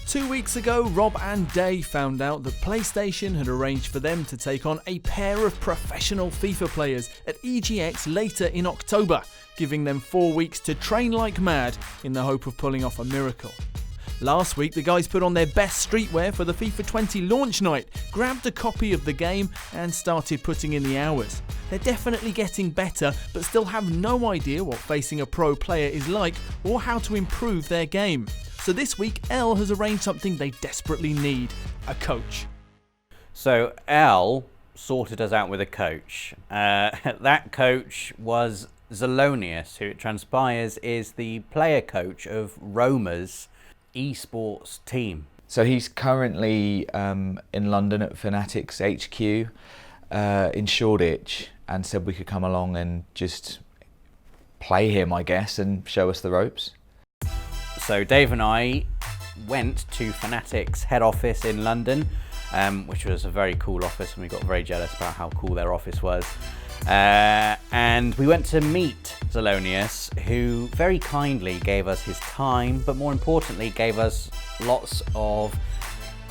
2 weeks ago, Rob and Day found out that PlayStation had arranged for them to take on a pair of professional FIFA players at EGX later in October, giving them 4 weeks to train like mad in the hope of pulling off a miracle. Last week, the guys put on their best streetwear for the FIFA 20 launch night, grabbed a copy of the game and started putting in the hours. They're definitely getting better, but still have no idea what facing a pro player is like or how to improve their game. So this week, Elle has arranged something they desperately need: a coach. So Elle sorted us out with a coach. That coach was Zelonius, who it transpires is the player coach of Roma's esports team. So he's currently in London at Fanatics HQ in Shoreditch, and said we could come along and just play him, I guess, and show us the ropes. So Dave and I went to Fanatics head office in London, which was a very cool office, and we got very jealous about how cool their office was. And we went to meet Zelonius, who very kindly gave us his time, but more importantly gave us lots of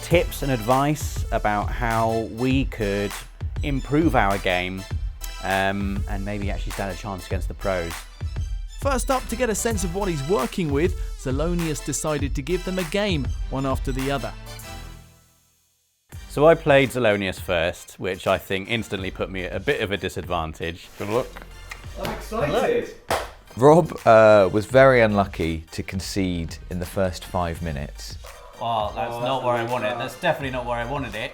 tips and advice about how we could improve our game and maybe actually stand a chance against the pros. First up, to get a sense of what he's working with, Zelonius decided to give them a game, one after the other. So I played Zelonius first, which I think instantly put me at a bit of a disadvantage. Good luck. I'm excited. Rob was very unlucky to concede in the first 5 minutes. Oh, that's not where I wanted it. That's definitely not where I wanted it.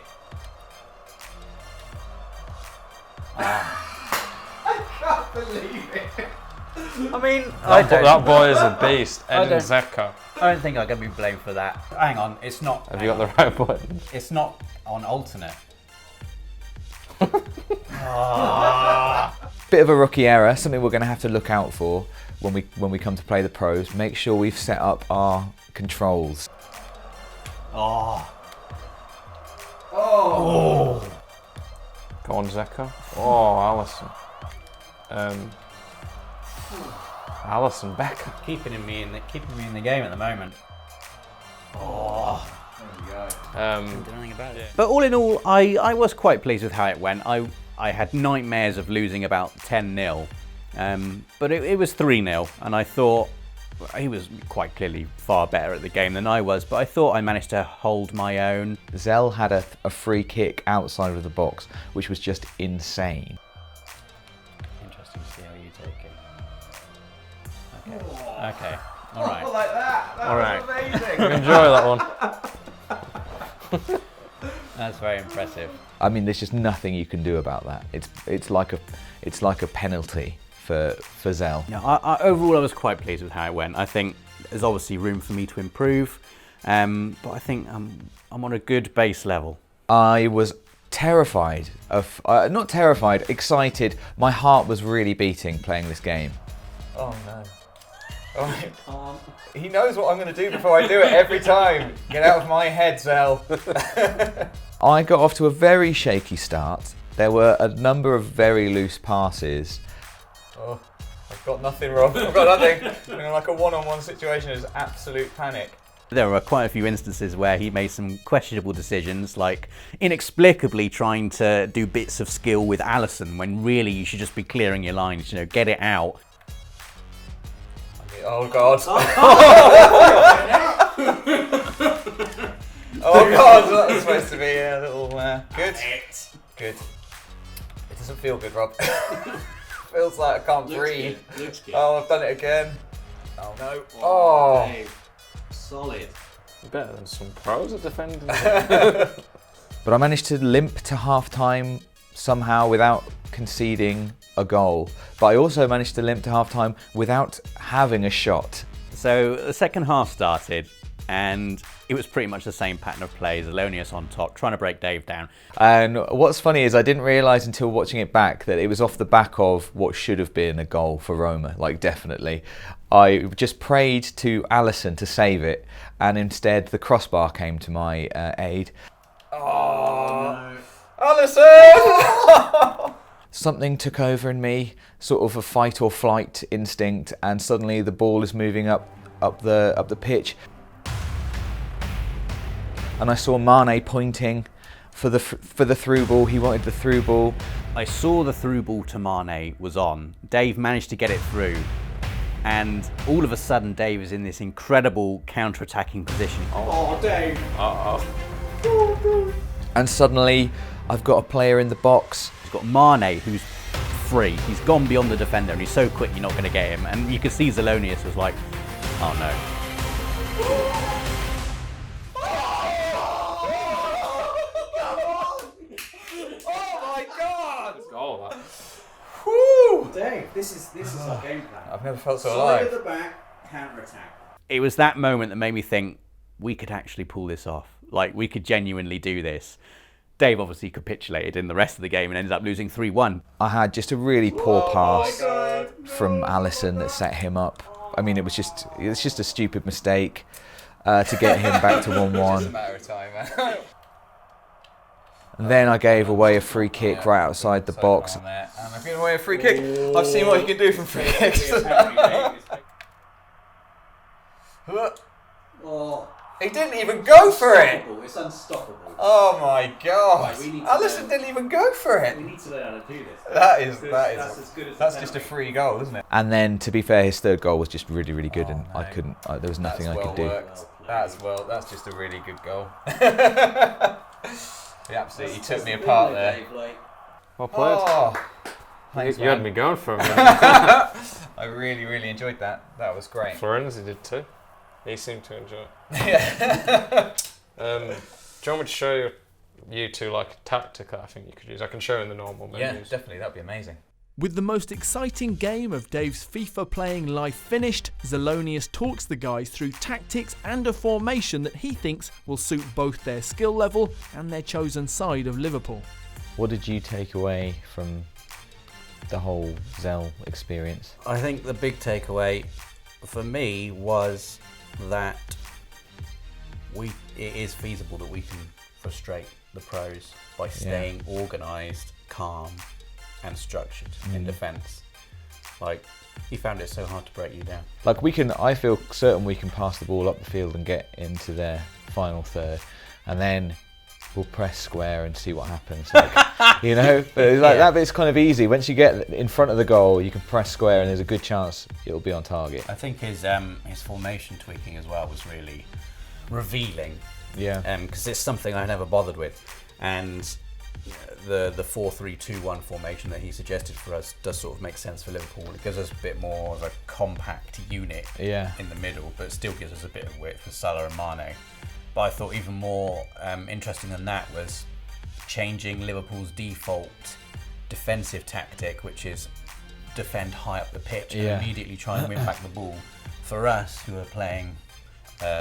I can't believe it. I mean, That boy is a beast, Eden Zeka. I don't think I'm going to be blamed for that. Hang on, it's not. Have you got the right button? It's not on alternate. Bit of a rookie error, something we're going to have to look out for when we come to play the pros. Make sure we've set up our controls. Oh. Go on, Zeka. Oh, Allison. Allison Becker. Keeping me in the game at the moment. Oh. Um, But all in all, I was quite pleased with how it went. I had nightmares of losing about 10-0, but it was 3-0, and I thought he was quite clearly far better at the game than I was, but I thought I managed to hold my own. Zell had a free kick outside of the box, which was just insane. Interesting to see how you take it. Okay, all right. Not like that. That All was right. amazing. enjoy that one. That's very impressive. I mean, there's just nothing you can do about that. It's like a penalty for Zell. No, overall I was quite pleased with how it went. I think there's obviously room for me to improve, but I think I'm on a good base level. I was terrified of, not terrified, excited. My heart was really beating playing this game. Oh no. Oh, he knows what I'm going to do before I do it every time. Get out of my head, Zell. I got off to a very shaky start. There were a number of very loose passes. Oh, I've got nothing, Rob. I've got nothing. Like a one-on-one situation is absolute panic. There were quite a few instances where he made some questionable decisions, like inexplicably trying to do bits of skill with Allison when really you should just be clearing your lines, get it out. Oh God. Oh God, that was supposed to be a little good. Good. It doesn't feel good, Rob. Feels like I can't breathe. Oh, I've done it again. Oh no. Oh. Solid. Better than some pros at defending. But I managed to limp to half-time somehow without conceding a goal. But I also managed to limp to half-time without having a shot. So the second half started, and it was pretty much the same pattern of play. Zelonius on top, trying to break Dave down. And what's funny is I didn't realise until watching it back that it was off the back of what should have been a goal for Roma, like definitely. I just prayed to Allison to save it, and instead the crossbar came to my aid. Oh, Allison! Something took over in me, sort of a fight or flight instinct, and suddenly the ball is moving up the pitch. and I saw Mane pointing for the through ball. He wanted the through ball. I saw the through ball to Mane was on. Dave managed to get it through, and all of a sudden Dave is in this incredible counter-attacking position. Oh, Dave! And suddenly I've got a player in the box. He's got Mane, who's free. He's gone beyond the defender, and he's so quick you're not going to get him. And you could see Zelonius was like, oh no. Dave, this is our game plan. I've never felt so Side alive. of the back, counter-attack. It was that moment that made me think we could actually pull this off. Like, we could genuinely do this. Dave obviously capitulated in the rest of the game and ended up losing 3-1. I had just a really poor pass from Alisson that set him up. I mean, it was just a stupid mistake to get him back to 1-1. Just a matter of time, man. And then I gave away a free kick right outside the box. And I've given away a free kick. I've seen what you can do from free kicks. He didn't even go for it. It's unstoppable. Oh my god! Right, Alisson didn't even go for it. We need to learn how to do this. That's just a free goal, isn't it? And then, to be fair, his third goal was just really, really good, and I couldn't. There was nothing I could do. Worked. That's just a really good goal. He absolutely took me apart there. Well played. Oh, thanks, You had man. me going for a minute. I really, really enjoyed that. That was great. Florenzi did too. He seemed to enjoy it. Yeah. Do you want me to show you two like a tactic that I think you could use? I can show you in the normal Yeah, menus. definitely. That'd be amazing. With the most exciting game of Dave's FIFA playing life finished, Zelonius talks the guys through tactics and a formation that he thinks will suit both their skill level and their chosen side of Liverpool. What did you take away from the whole Zell experience? I think the big takeaway for me was that it is feasible that we can frustrate the pros by staying organised, calm and structured in defence. Like, he found it so hard to break you down. Like, I feel certain we can pass the ball up the field and get into their final third, and then we'll press square and see what happens. Like, you know, but it's like that bit's kind of easy. Once you get in front of the goal, you can press square and there's a good chance it'll be on target. I think his formation tweaking as well was really revealing. Yeah. Because it's something I never bothered with, and the 4-3-2-1 formation that he suggested for us does sort of make sense for Liverpool. It gives us a bit more of a compact unit in the middle, but still gives us a bit of width for Salah and Mane. But I thought even more interesting than that was changing Liverpool's default defensive tactic, which is defend high up the pitch and immediately try and win back the ball. For us, who are playing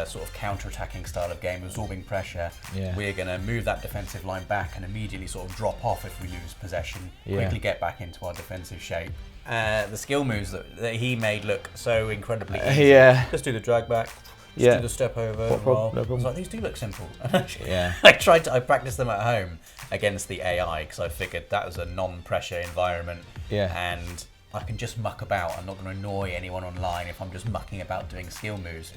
sort of counter-attacking style of game, absorbing pressure, we're going to move that defensive line back and immediately sort of drop off if we lose possession, quickly get back into our defensive shape. The skill moves that he made look so incredibly easy. Just do the drag back, just do the step over, roll. I was like, these do look simple. I practiced them at home against the AI because I figured that was a non-pressure environment and I can just muck about. I'm not going to annoy anyone online if I'm just mucking about doing skill moves.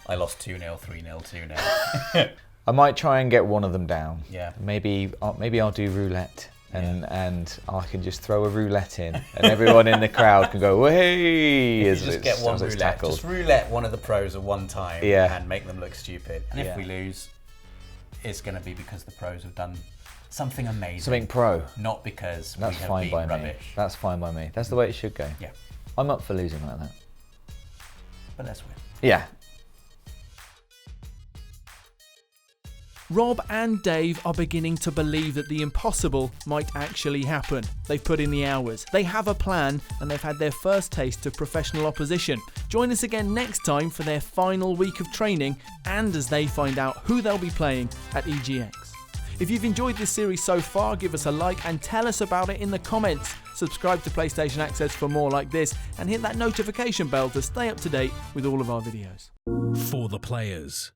I lost 2-0, 3-0, 2-0. I might try and get one of them down. Yeah. Maybe I'll do roulette and I can just throw a roulette in and everyone in the crowd can go, hey! If you just get one roulette. Just roulette one of the pros at one time and make them look stupid. And if we lose, it's going to be because the pros have done something amazing. Something pro. Not because That's we have fine been by rubbish. me. That's fine by me. That's the way it should go. Yeah. I'm up for losing like that. But let's win. Yeah. Rob and Dave are beginning to believe that the impossible might actually happen. They've put in the hours, they have a plan, and they've had their first taste of professional opposition. Join us again next time for their final week of training and as they find out who they'll be playing at EGX. If you've enjoyed this series so far, give us a like and tell us about it in the comments. Subscribe to PlayStation Access for more like this and hit that notification bell to stay up to date with all of our videos. For the players.